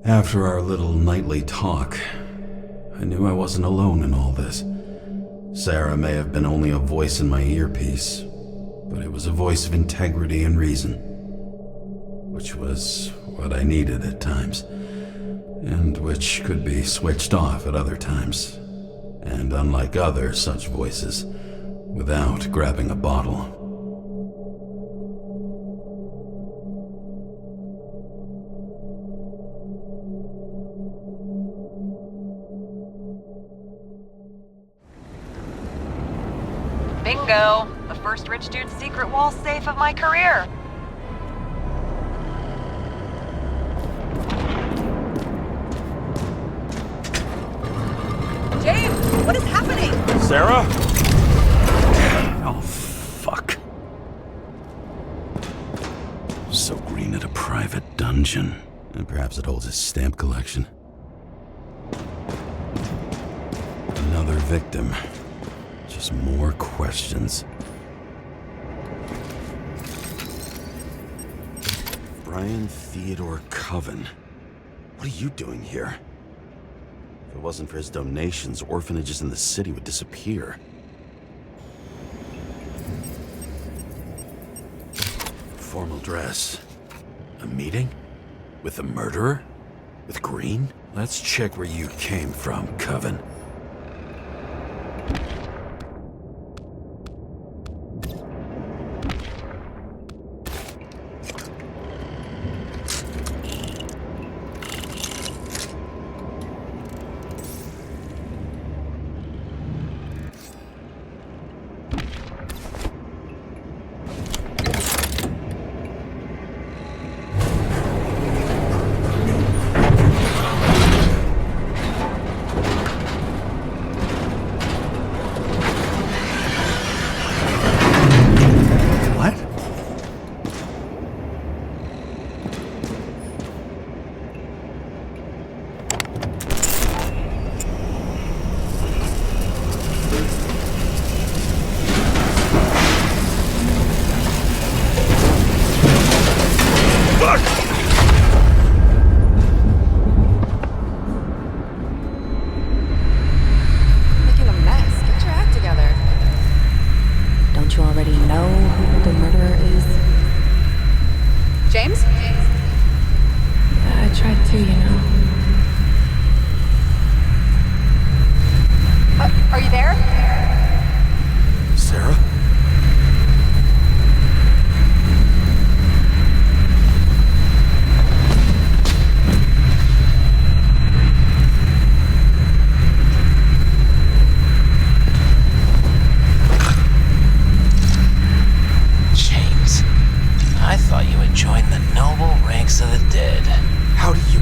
After our little nightly talk, I knew I wasn't alone in all this. Sara may have been only a voice in my earpiece, but it was a voice of integrity and reason, which was what I needed at times, and which could be switched off at other times, and unlike other such voices, without grabbing a bottle. Bingo! The first rich dude's secret wall safe of my career. James, what is happening? Sara? Oh, fuck. So Green at a private dungeon. And perhaps it holds his stamp collection. Another victim. Just more questions. Brian Theodore Coven. What are you doing here? If it wasn't for his donations, orphanages in the city would disappear. Formal dress. A meeting? With the murderer? With Green? Let's check where you came from, Coven. James? I tried to, you know. Are you there? Sara? James, I thought you had joined the noble ranks of the dead. How do you...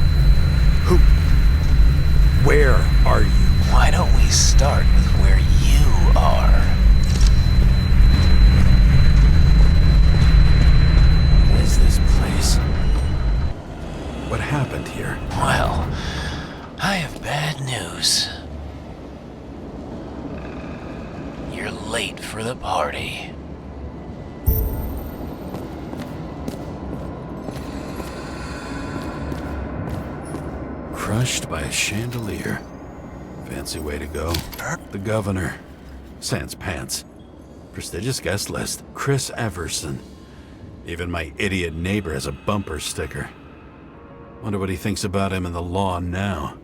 Who... Where are you? Why don't we start with where you are? What is this place? What happened here? Well, I have bad news. You're late for the party. Crushed by a chandelier. Fancy way to go. The governor. Sans pants. Prestigious guest list. Chris Everson. Even my idiot neighbor has a bumper sticker. Wonder what he thinks about him and the law now.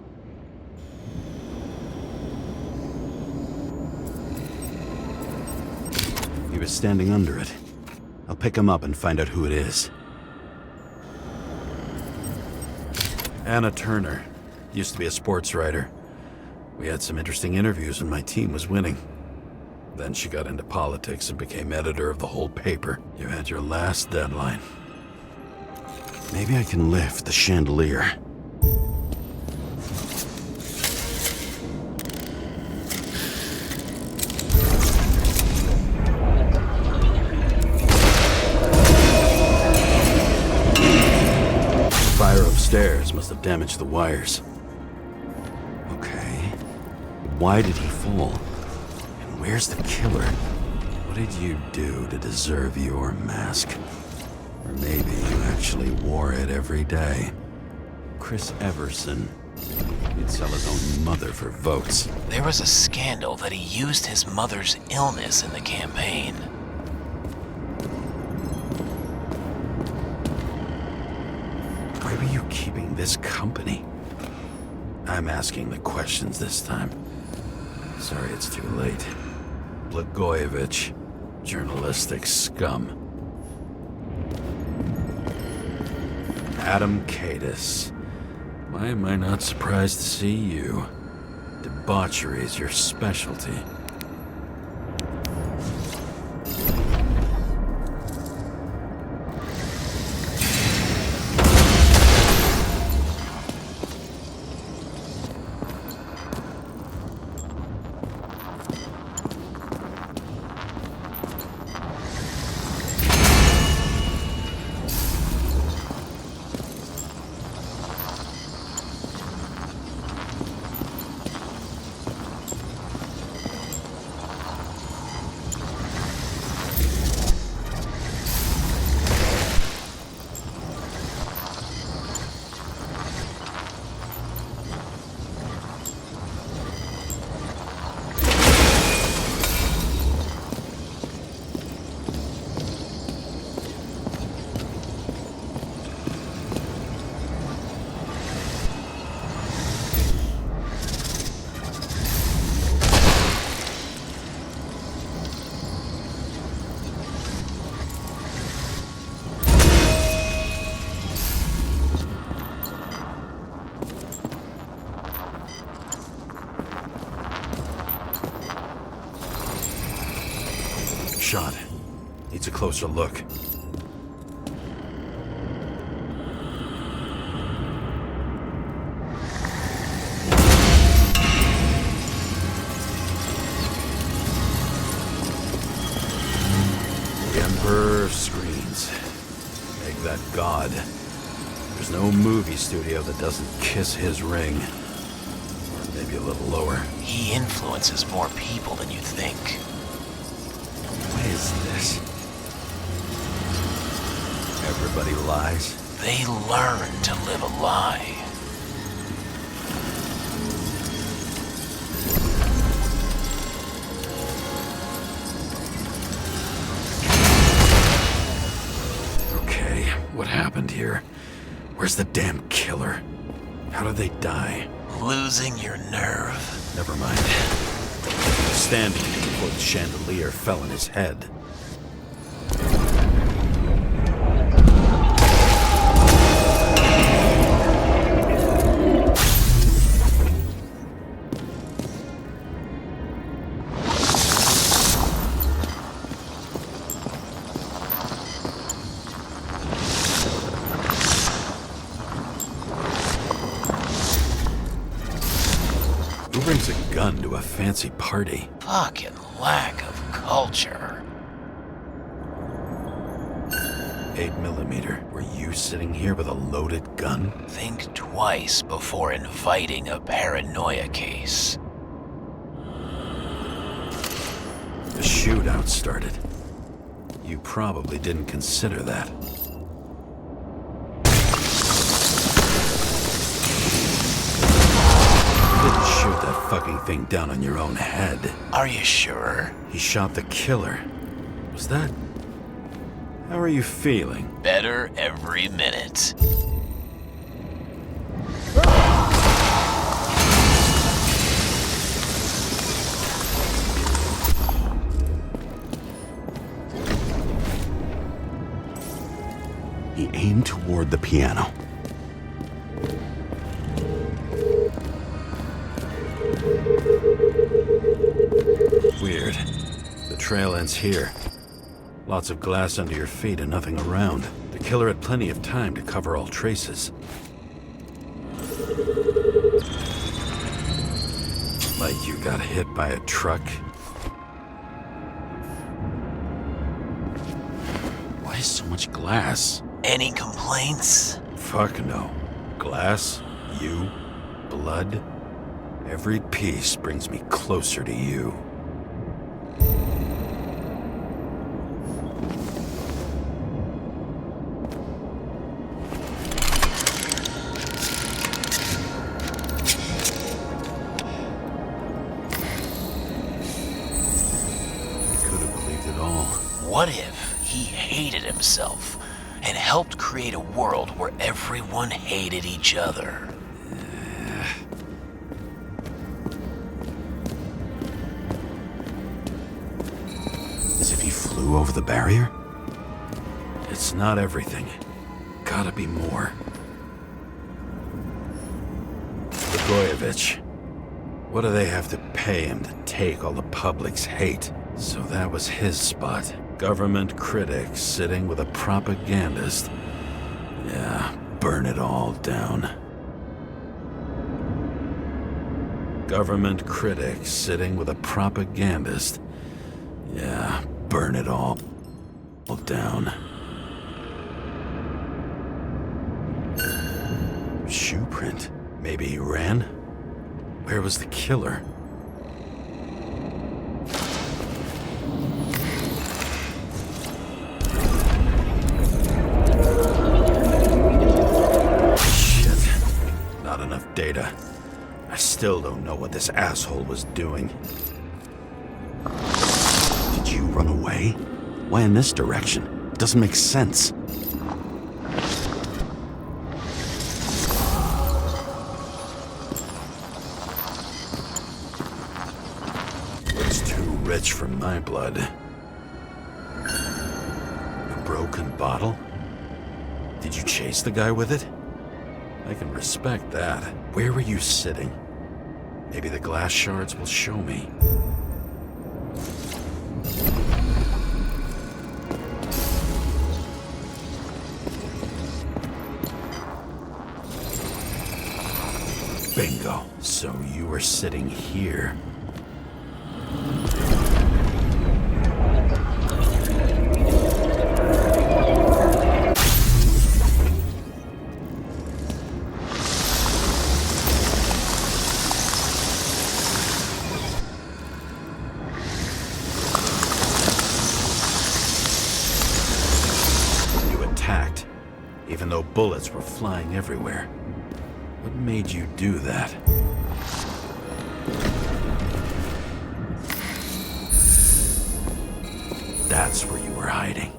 He was standing under it. I'll pick him up and find out who it is. Anna Turner. Used to be a sports writer. We had some interesting interviews when my team was winning. Then she got into politics and became editor of the whole paper. You had your last deadline. Maybe I can lift the chandelier. Fire upstairs must have damaged the wires. Okay. Why did he fall? And where's the killer? What did you do to deserve your mask? Or maybe you actually wore it every day. Chris Everson. He'd sell his own mother for votes. There was a scandal that he used his mother's illness in the campaign. Why were you keeping this company? I'm asking the questions this time. Sorry it's too late. Blagojevich, journalistic scum. Adam Cadis. Why am I not surprised to see you? Debauchery is your specialty. Shot. Needs a closer look. The Emperor screens. Make that god. There's no movie studio that doesn't kiss his ring. Or maybe a little lower. He influences more people than you think. What is this? Everybody lies? They learn to live a lie. Okay, what happened here? Where's the damn killer? How did they die? Losing your nerve. Never mind. Standing before the chandelier fell on his head. Who brings a gun to a fancy party? Fucking lack of culture. 8mm. Were you sitting here with a loaded gun? Think twice before inviting a paranoia case. The shootout started. You probably didn't consider that. You didn't shoot that fucking thing down on your own head. Are you sure? He shot the killer. Was that... How are you feeling? Better every minute. He aimed toward the piano. Weird. The trail ends here. Lots of glass under your feet and nothing around. The killer had plenty of time to cover all traces. Like you got hit by a truck. Why so much glass? Any complaints? Fuck no. Glass, you, blood. Every piece brings me closer to you. What if he hated himself and helped create a world where everyone hated each other? As if he flew over the barrier? It's not everything. Gotta be more. Blagojevich. What do they have to pay him to take all the public's hate? So that was his spot. Government critic sitting with a propagandist. Yeah, burn it all down. Government critic sitting with a propagandist. Yeah, burn it all down. Shoe print. Maybe he ran? Where was the killer? Shit. Not enough data. I still don't know what this asshole was doing. Did you run away? Why in this direction? It doesn't make sense. Rich from my blood. A broken bottle? Did you chase the guy with it? I can respect that. Where were you sitting? Maybe the glass shards will show me. Bingo. So you were sitting here. Even though bullets were flying everywhere. What made you do that? That's where you were hiding.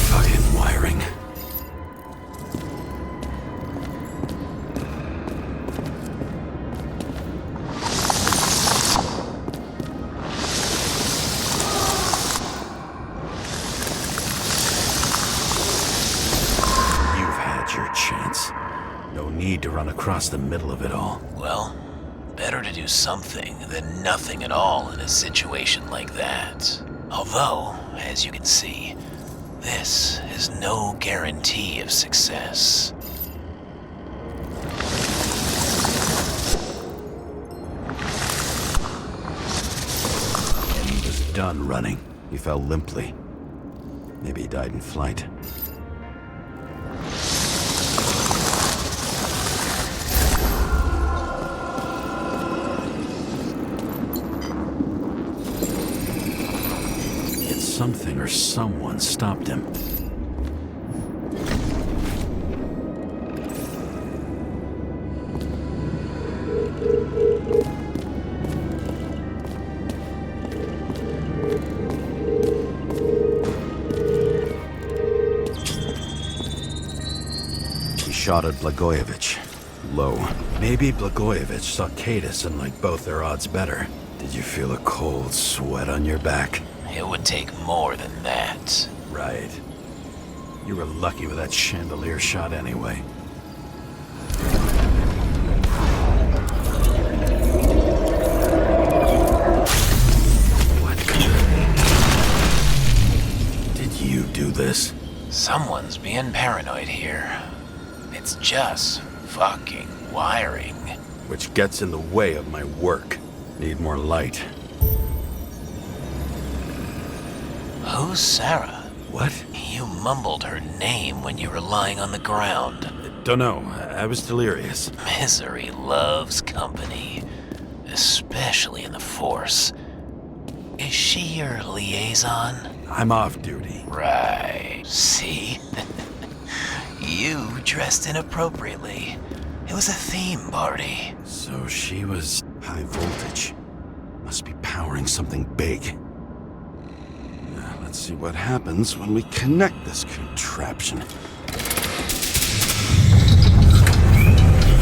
Fucking wiring. Need to run across the middle of it all. Well, better to do something than nothing at all in a situation like that. Although, as you can see, this is no guarantee of success. And he was done running. He fell limply. Maybe he died in flight. Something or someone stopped him. He shot at Blagojevich. Low. Maybe Blagojevich saw Kadis and liked both their odds better. Did you feel a cold sweat on your back? It would take more than that. Right. You were lucky with that chandelier shot anyway. What? Did you do this? Someone's being paranoid here. It's just fucking wiring. Which gets in the way of my work. Need more light. Who's Sara? What? You mumbled her name when you were lying on the ground. Don't know. I was delirious. Misery loves company, especially in the Force. Is she your liaison? I'm off duty. Right. See? You dressed inappropriately. It was a theme party. So she was high voltage. Must be powering something big. Now, let's see what happens when we connect this contraption. I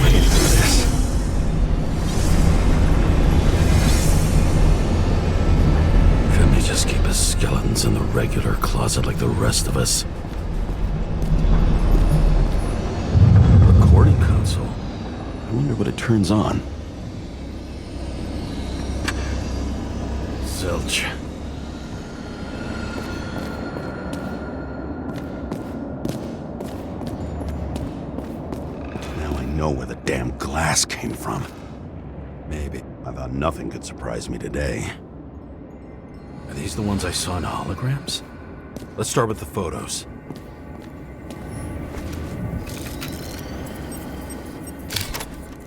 can do this. Couldn't he just keep his skeletons in the regular closet like the rest of us? Recording console. I wonder what it turns on. Zilch. Now I know where the damn glass came from. Maybe. I thought nothing could surprise me today. Are these the ones I saw in holograms? Let's start with the photos.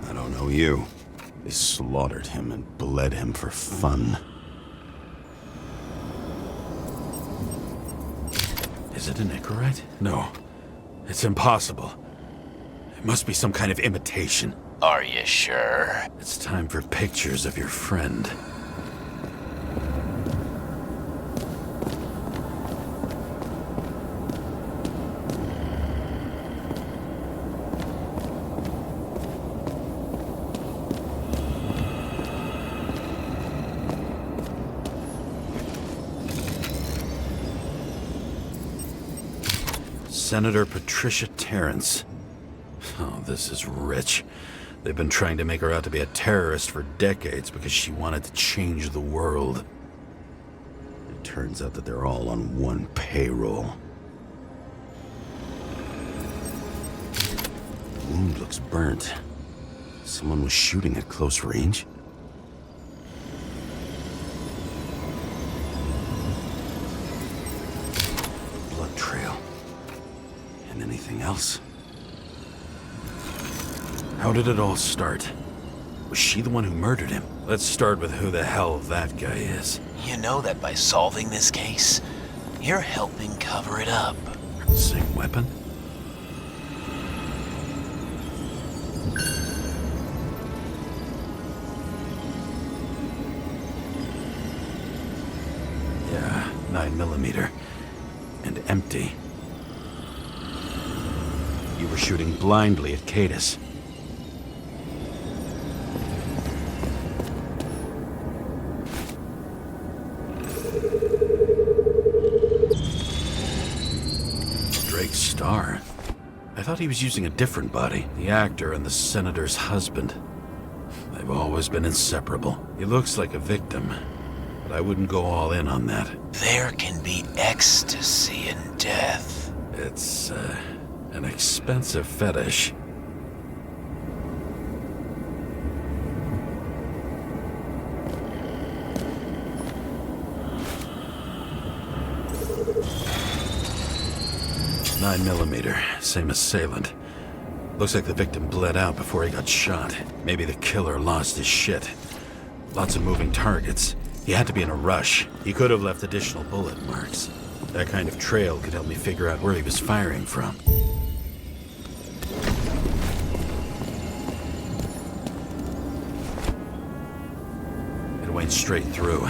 I don't know you. They slaughtered him and bled him for fun. Is it an Icarite? No. It's impossible. It must be some kind of imitation. Are you sure? It's time for pictures of your friend. Senator Patricia Terrence. Oh, this is rich. They've been trying to make her out to be a terrorist for decades because she wanted to change the world. It turns out that they're all on one payroll. The wound looks burnt. Someone was shooting at close range. Blood trail. And anything else? How did it all start? Was she the one who murdered him? Let's start with who the hell that guy is. You know that by solving this case, you're helping cover it up. Same weapon? Yeah, 9mm. And empty. You were shooting blindly at Cadus. Drake's star. I thought he was using a different body. The actor and the senator's husband. They've always been inseparable. He looks like a victim, but I wouldn't go all in on that. There can be ecstasy in death. It's, an expensive fetish. Nine millimeter, same assailant. Looks like the victim bled out before he got shot. Maybe the killer lost his shit. Lots of moving targets. He had to be in a rush. He could have left additional bullet marks. That kind of trail could help me figure out where he was firing from. Went straight through.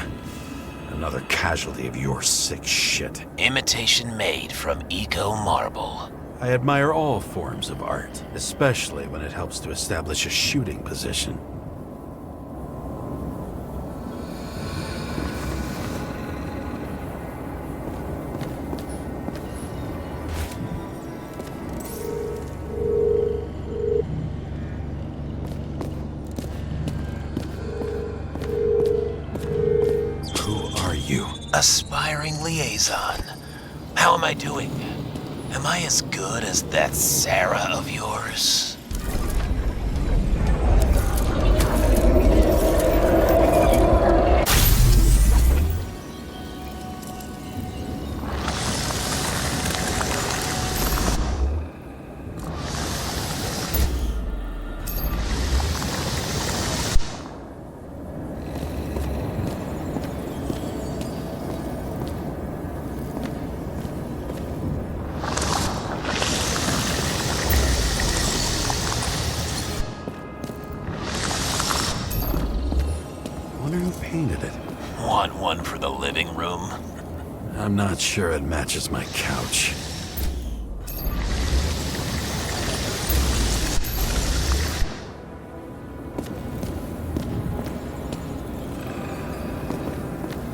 Another casualty of your sick shit. Imitation made from eco marble. I admire all forms of art, especially when it helps to establish a shooting position. Aspiring liaison. How am I doing? Am I as good as that Sara of yours? painted it. Want one for the living room? I'm not sure it matches my couch.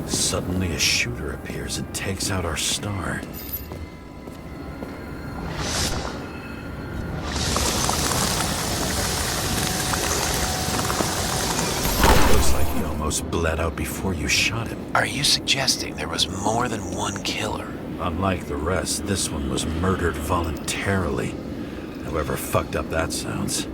Suddenly a shooter appears and takes out our star. Looks like he almost bled out before you shot him. Are you suggesting there was more than one killer? Unlike the rest, this one was murdered voluntarily. However fucked up that sounds.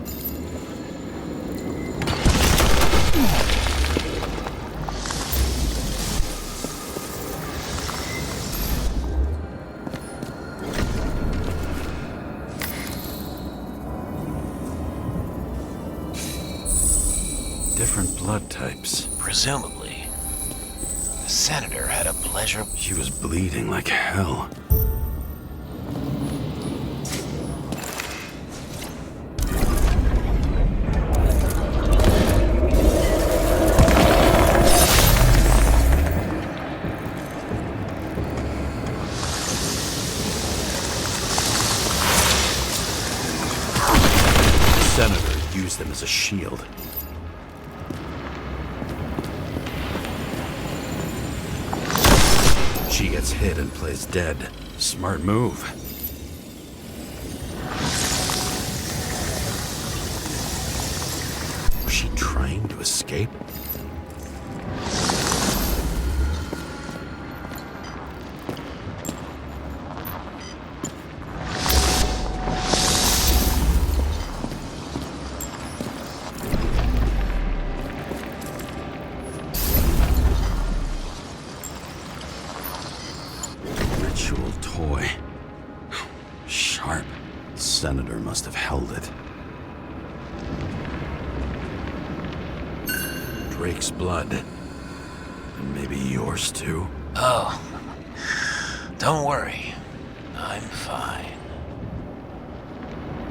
Different blood types. Presumably, the senator had a pleasure. She was bleeding like hell. The senator used them as a shield. She gets hit and plays dead. Smart move. Was she trying to escape? Ritual toy. Sharp. Senator must have held it. Drake's blood. And maybe yours too. Oh, don't worry. I'm fine.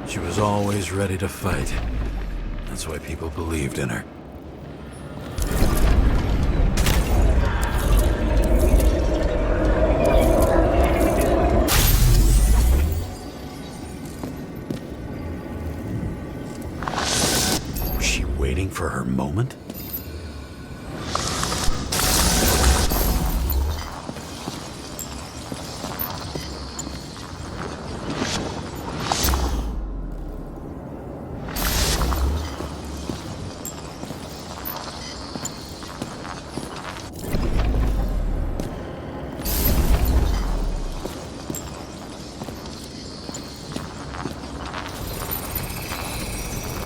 She was always ready to fight. That's why people believed in her. Was she waiting for her moment?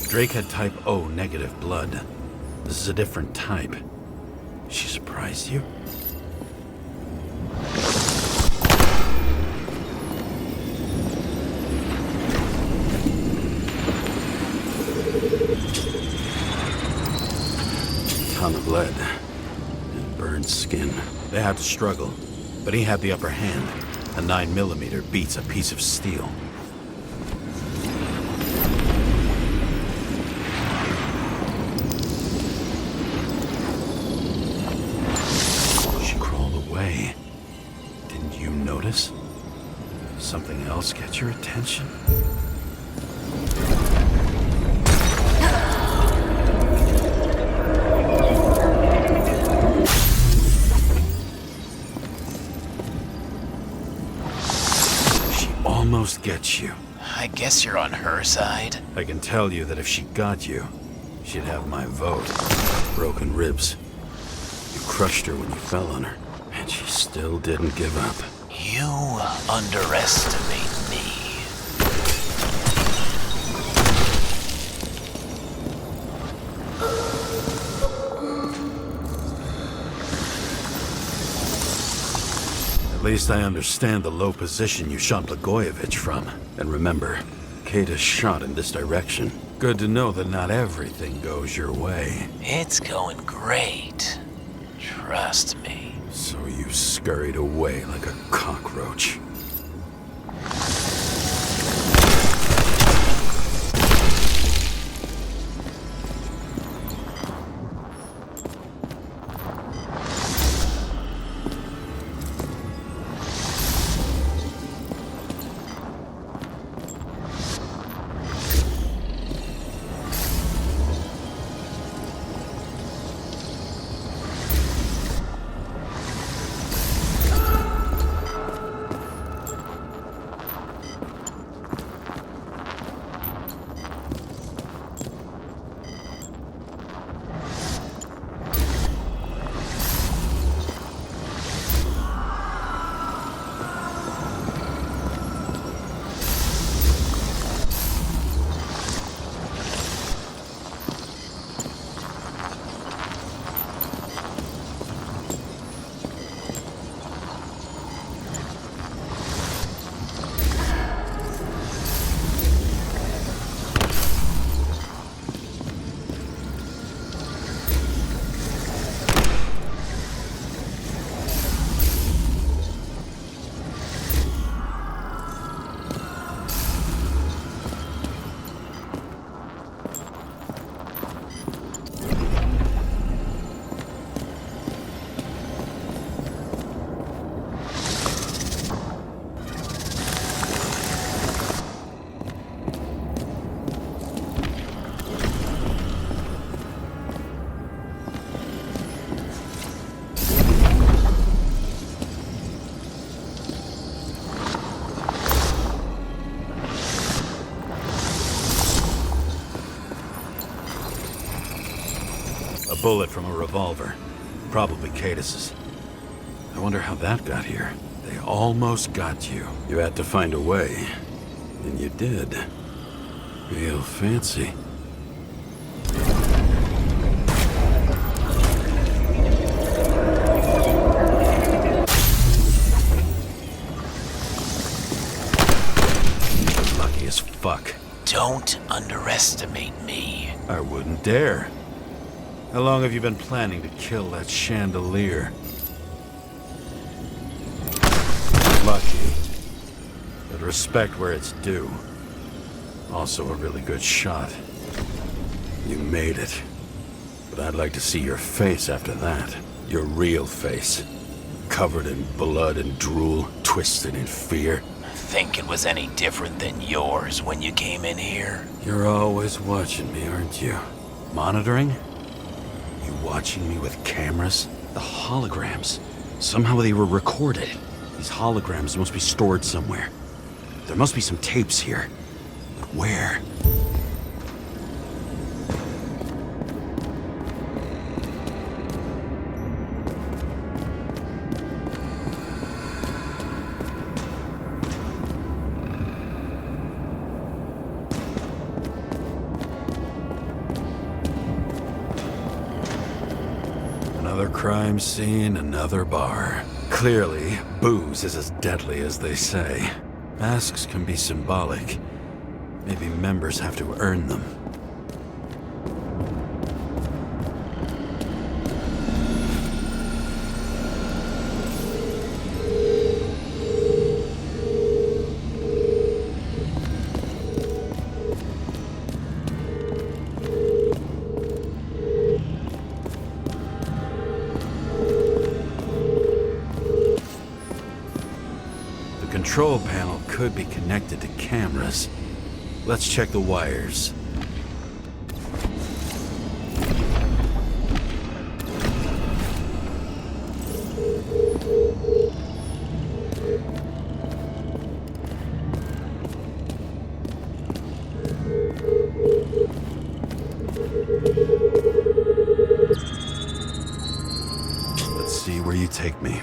Drake had type O negative blood. This is a different type. She surprised you? Ton of lead and burned skin. They had to struggle, but he had the upper hand. A 9mm beats a piece of steel. Away. Didn't you notice? Something else get your attention? She almost gets you. I guess you're on her side. I can tell you that if she got you, she'd have my vote. Broken ribs. You crushed her when you fell on her. And she still didn't give up. You underestimate me. At least I understand the low position you shot Blagojevich from. And remember, Kata's shot in this direction. Good to know that not everything goes your way. It's going great. Trust me. So you scurried away like a cockroach. bullet from a revolver. Probably Cadis's. I wonder how that got here. They almost got you. You had to find a way. And you did. Real fancy. Lucky as fuck. Don't underestimate me. I wouldn't dare. How long have you been planning to kill that chandelier? Lucky. But respect where it's due. Also a really good shot. You made it. But I'd like to see your face after that. Your real face. Covered in blood and drool, twisted in fear. Think it was any different than yours when you came in here? You're always watching me, aren't you? Monitoring? You watching me with cameras? The holograms. Somehow they were recorded. These holograms must be stored somewhere. There must be some tapes here. But where? Another crime scene, another bar. Clearly, booze is as deadly as they say. Masks can be symbolic. Maybe members have to earn them. The control panel could be connected to cameras. Let's check the wires. Let's see where you take me.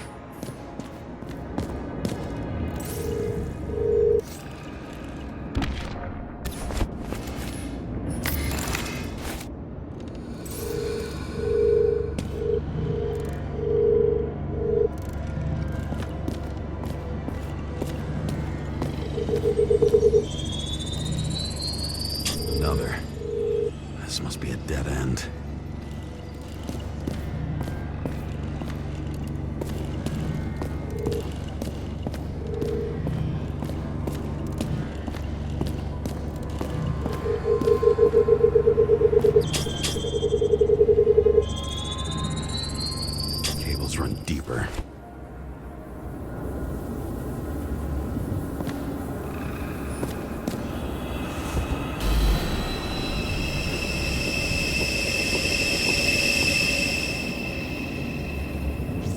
Another. This must be a dead end. Cables run deeper.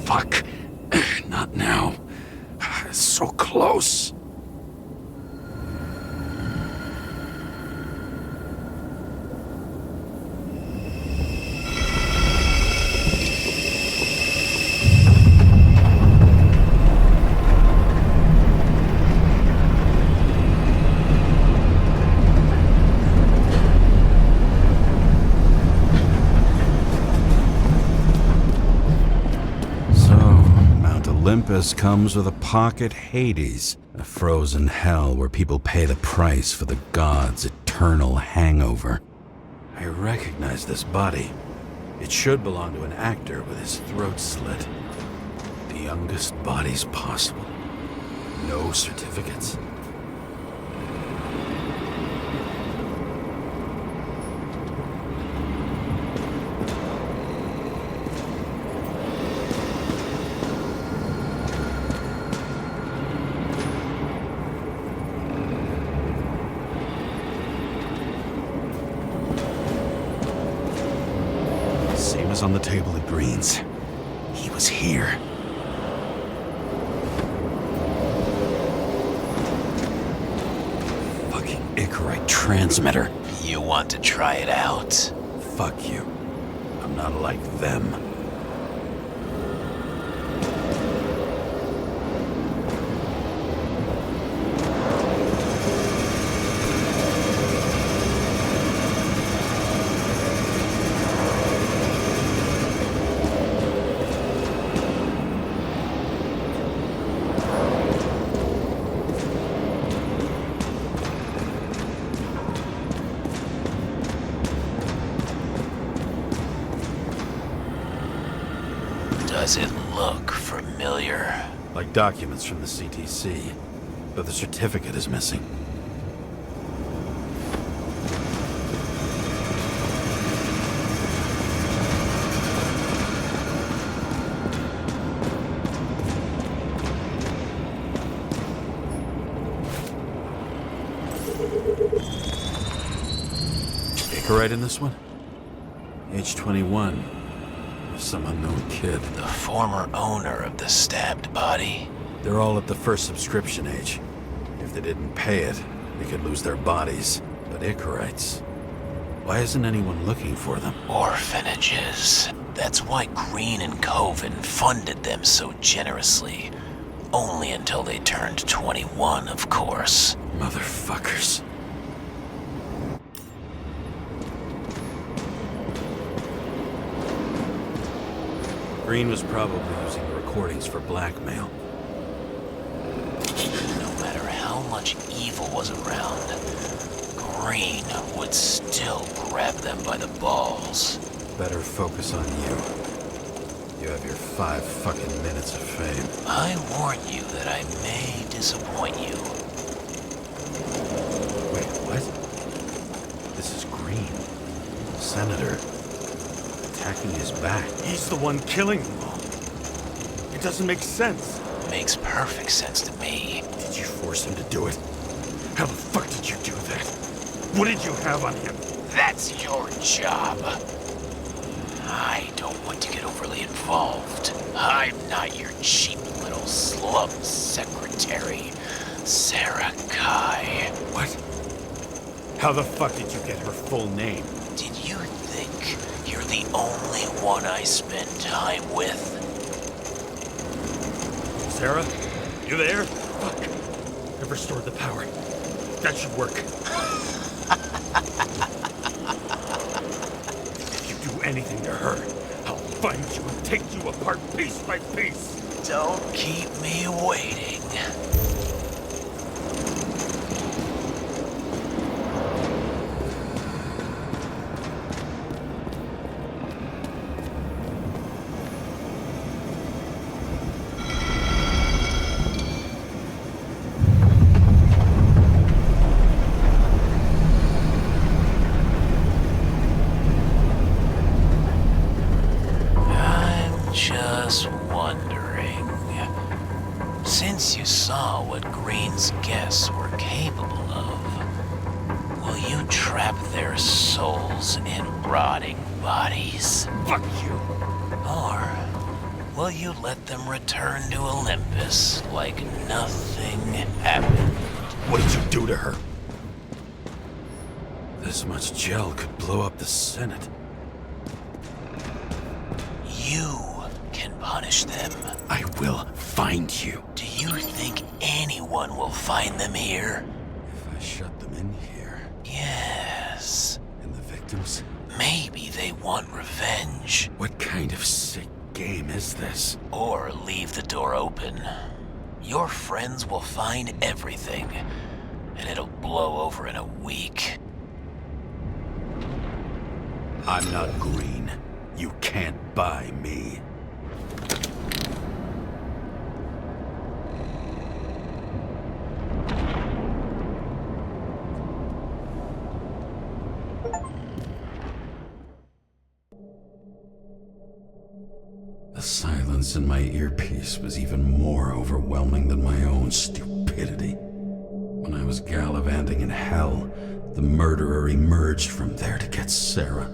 Fuck. Not now. It's so close. Olympus comes with a pocket Hades, a frozen hell where people pay the price for the gods' eternal hangover. I recognize this body. It should belong to an actor with his throat slit. The youngest bodies possible. No certificates. Same as on the table at Green's. He was here. Icarite transmitter. You want to try it out? Fuck you. I'm not like them. Does it look familiar? Like documents from the CTC, but the certificate is missing. Right in this one? Age 21. Some unknown kid. The former owner of the stabbed body? They're all at the first subscription age. If they didn't pay it, they could lose their bodies. But Icarites, why isn't anyone looking for them? Orphanages. That's why Green and Coven funded them so generously. Only until they turned 21, of course. Motherfuckers. Green was probably using the recordings for blackmail. No matter how much evil was around, Green would still grab them by the balls. Better focus on you. You have your 5 fucking minutes of fame. I warn you that I may disappoint you. Wait, what? This is Green. Senator. Attacking his back. He's the one killing them all. It doesn't make sense. Makes perfect sense to me. Did you force him to do it? How the fuck did you do that? What did you have on him? That's your job. I don't want to get overly involved. I'm not your cheap little slum secretary, Sara Kai. What? How the fuck did you get her full name? Did you think you're the only one I spend time with? Sarah? You there? Fuck. I've restored the power. That should work. If you do anything to her, I'll find you and take you apart piece by piece. Don't keep me waiting. Just wondering, since you saw what Green's guests were capable of, will you trap their souls in rotting bodies? Fuck you! Or will you let them return to Olympus like nothing happened? What did you do to her? This much gel could blow up the Senate. You can punish them. I will find you. Do you think anyone will find them here? If I shut them in here, Yes. and the victims? Maybe they want revenge. What kind of sick game is this? Or leave the door open. Your friends will find everything, and it'll blow over in a week. I'm not Green. You can't buy me. The silence in my earpiece was even more overwhelming than my own stupidity. When I was gallivanting in hell, the murderer emerged from there to get Sarah.